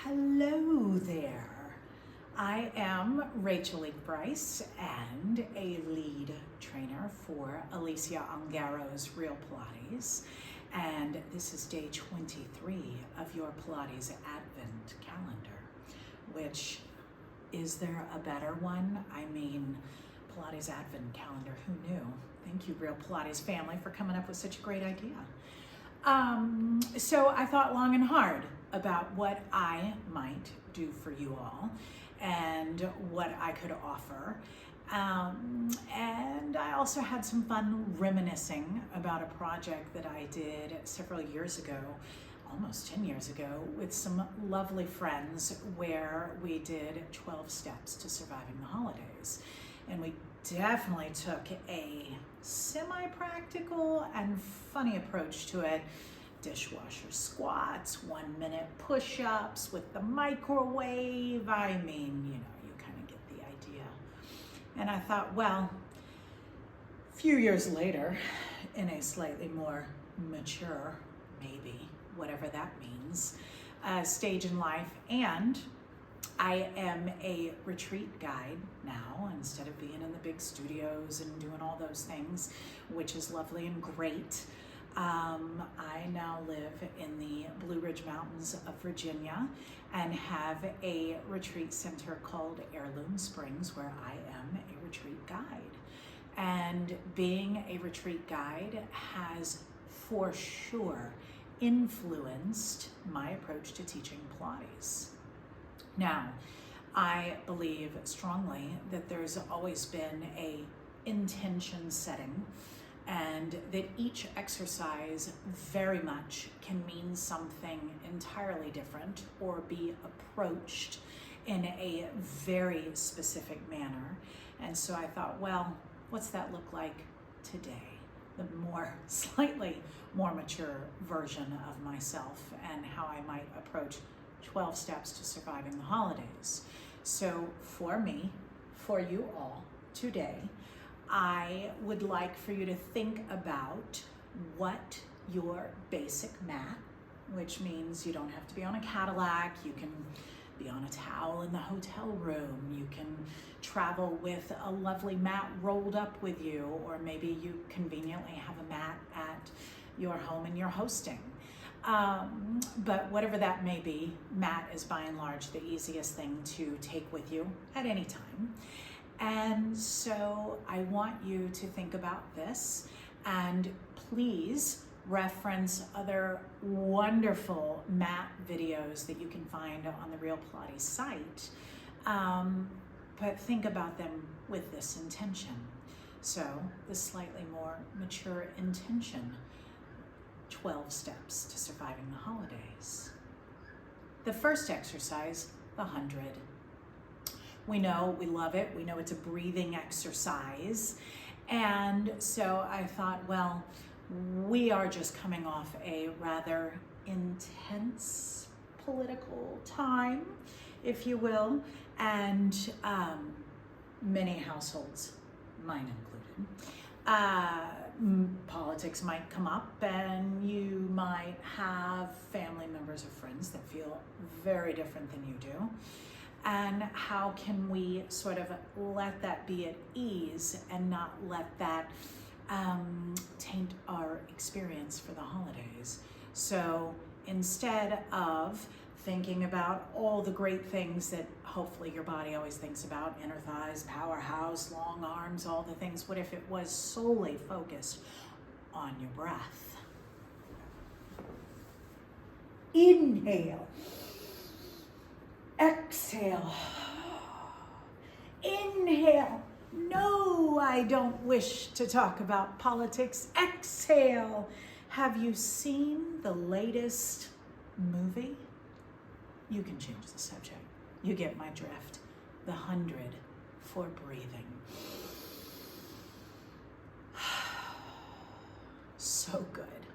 Hello there. I am Rachael Lieck Bryce and a lead trainer for Alicia Ongaro's Real Pilates. And this is day 23 of your Pilates Advent calendar, which, is there a better one? I mean, Pilates Advent calendar, who knew? Thank you, Real Pilates family, for coming up with such a great idea. So I thought long and hard about what I might do for you all and what I could offer. And I also had some fun reminiscing about a project that I did several years ago, almost 10 years ago, with some lovely friends, where we did 12 steps to surviving the holidays. And we definitely took a semi-practical and funny approach to it. Dishwasher squats, 1 minute push-ups with the microwave. I mean, you kind of get the idea. And I thought, well, a few years later, in a slightly more mature, maybe, whatever that means, stage in life, and I am a retreat guide now, instead of being in the big studios and doing all those things, which is lovely and great. I now live in the Blue Ridge Mountains of Virginia and have a retreat center called Heirloom Springs, where I am a retreat guide. And being a retreat guide has for sure influenced my approach to teaching Pilates. Now, I believe strongly that there's always been a intention setting, and that each exercise very much can mean something entirely different or be approached in a very specific manner. And so I thought, well, what's that look like today? The slightly more mature version of myself, and how I might approach 12 steps to surviving the holidays. So for me, for you all today, I would like for you to think about what your basic mat, which means you don't have to be on a Cadillac, you can be on a towel in the hotel room, you can travel with a lovely mat rolled up with you, or maybe you conveniently have a mat at your home and you're hosting. But whatever that may be, mat is by and large the easiest thing to take with you at any time. And so I want you to think about this, and please reference other wonderful mat videos that you can find on the Real Pilates site. But think about them with this intention. So the slightly more mature intention, 12 steps to surviving the holidays. The first exercise, the 100. We know, we love it. We know it's a breathing exercise. And so I thought, well, we are just coming off a rather intense political time, if you will, and many households, mine included, politics might come up, and you might have family members or friends that feel very different than you do. And how can we sort of let that be at ease and not let that taint our experience for the holidays? So instead of thinking about all the great things that hopefully your body always thinks about, inner thighs, powerhouse, long arms, all the things, what if it was solely focused on your breath? Inhale. Exhale. Inhale. No, I don't wish to talk about politics. Exhale. Have you seen the latest movie? You can change the subject. You get my drift. The 100 for breathing. So good.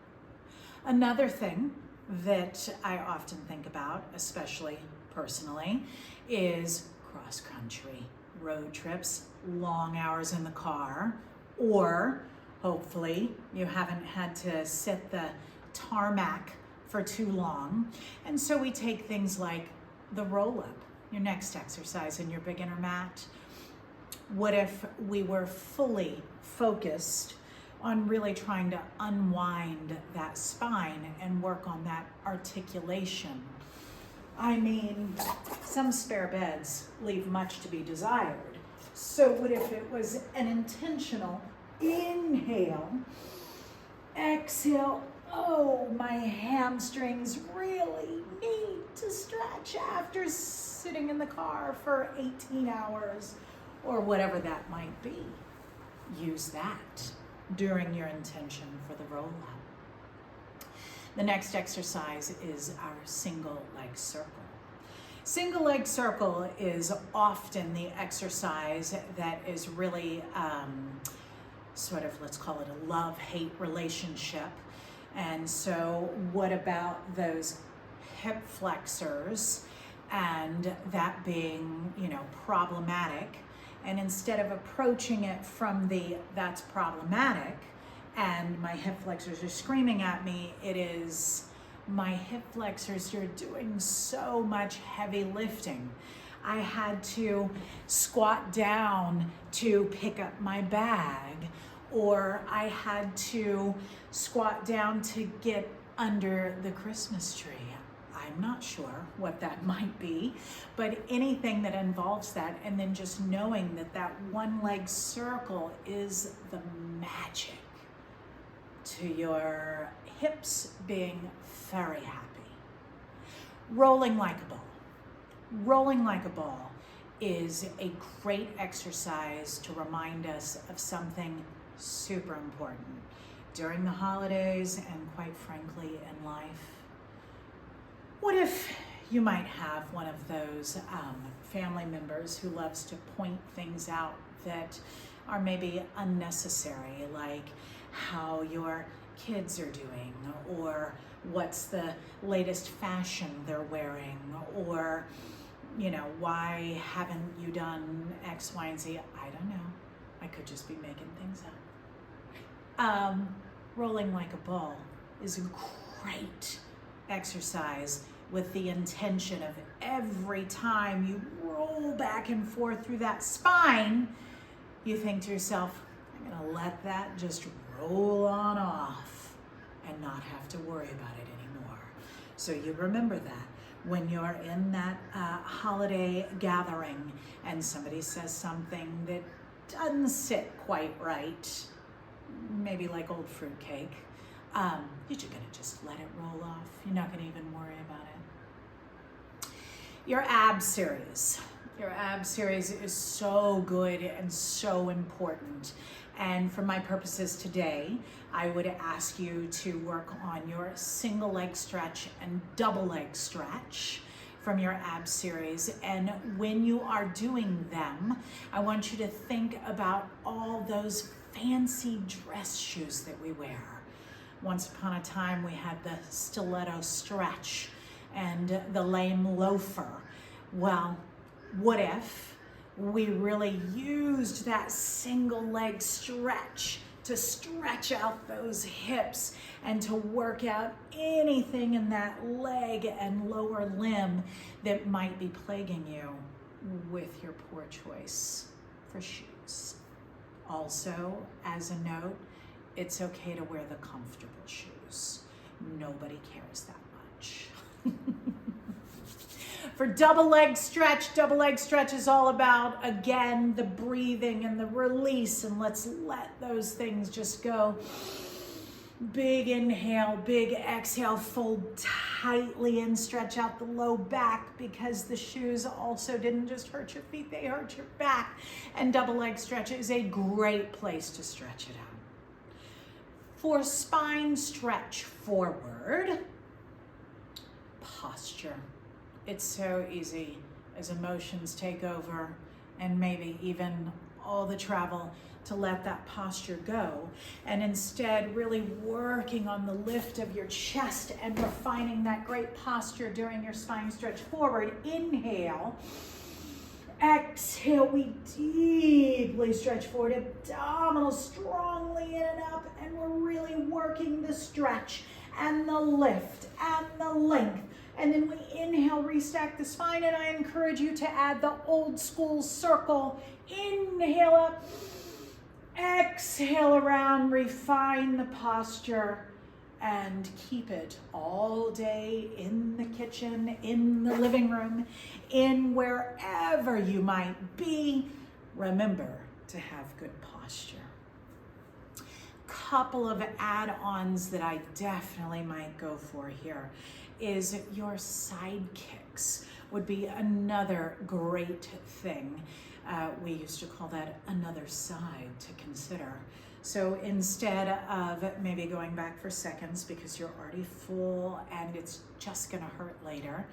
Another thing that I often think about, especially personally, is cross-country road trips, long hours in the car, or hopefully you haven't had to sit the tarmac for too long. And so we take things like the roll-up, your next exercise in your beginner mat? What if we were fully focused on really trying to unwind that spine and work on that articulation? I mean, some spare beds leave much to be desired. So what if it was an intentional inhale, exhale, oh, my hamstrings really need to stretch after sitting in the car for 18 hours or whatever that might be. Use that during your intention for the roll-up. The next exercise is our single leg circle. Single leg circle is often the exercise that is really sort of, let's call it a love-hate relationship. And so what about those hip flexors and that being, problematic? And instead of approaching it from that's problematic and my hip flexors are screaming at me, it is my hip flexors are doing so much heavy lifting. I had to squat down to pick up my bag, or I had to squat down to get under the Christmas tree. I'm not sure what that might be, but anything that involves that, and then just knowing that that one leg circle is the magic to your hips being very happy. Rolling like a ball. Rolling like a ball is a great exercise to remind us of something super important during the holidays and quite frankly in life. What if you might have one of those family members who loves to point things out that are maybe unnecessary, like how your kids are doing, or what's the latest fashion they're wearing, or why haven't you done X, Y, and Z? I don't know. I could just be making things up. Rolling like a ball is a great exercise with the intention of every time you roll back and forth through that spine, you think to yourself, I'm gonna let that just roll on off and not have to worry about it anymore. So you remember that when you're in that holiday gathering and somebody says something that doesn't sit quite right, maybe like old fruitcake, you're just gonna just let it roll off. You're not gonna even worry about it. Your ab series. Your ab series is so good and so important. And for my purposes today, I would ask you to work on your single leg stretch and double leg stretch from your ab series. And when you are doing them, I want you to think about all those fancy dress shoes that we wear. Once upon a time, we had the stiletto stretch and the lame loafer. Well, what if we really used that single leg stretch to stretch out those hips and to work out anything in that leg and lower limb that might be plaguing you with your poor choice for shoes? Also, as a note, it's okay to wear the comfortable shoes. Nobody cares that much. For double leg stretch is all about, again, the breathing and the release, and let's let those things just go. Big inhale, big exhale, fold tightly and stretch out the low back, because the shoes also didn't just hurt your feet, they hurt your back. And double leg stretch is a great place to stretch it out. For spine stretch forward, posture. It's so easy as emotions take over and maybe even all the travel to let that posture go, and instead really working on the lift of your chest and refining that great posture during your spine stretch forward. Inhale, exhale, we deeply stretch forward, abdominals strongly in and up, and we're really working the stretch and the lift and the length And then we inhale, restack the spine, and I encourage you to add the old school circle. Inhale up, exhale around, refine the posture, and keep it all day in the kitchen, in the living room, in wherever you might be. Remember to have good posture. Couple of add-ons that I definitely might go for here is your side kicks would be another great thing. We used to call that another side to consider. So instead of maybe going back for seconds because you're already full and it's just gonna hurt later,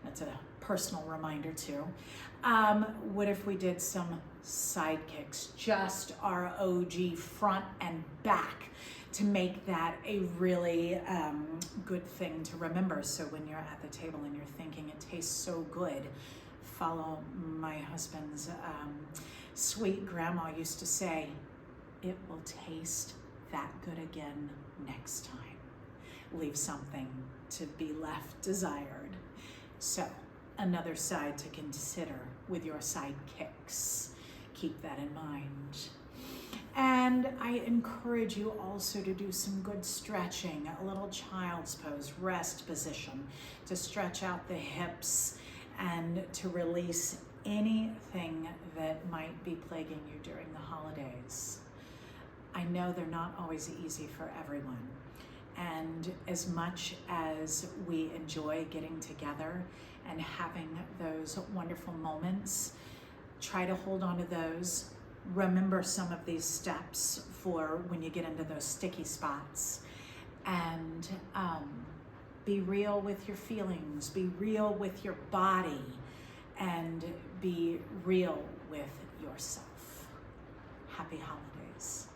that's a personal reminder too. What if we did some side kicks, just our OG front and back, to make that a really good thing to remember. So when you're at the table and you're thinking it tastes so good, follow my husband's sweet grandma used to say, it will taste that good again next time. Leave something to be left desired. So another side to consider with your side kicks. Keep that in mind. And I encourage you also to do some good stretching, a little child's pose, rest position, to stretch out the hips and to release anything that might be plaguing you during the holidays. I know they're not always easy for everyone. And as much as we enjoy getting together and having those wonderful moments, try to hold on to those. Remember some of these steps for when you get into those sticky spots, and be real with your feelings, be real with your body, and be real with yourself. Happy holidays.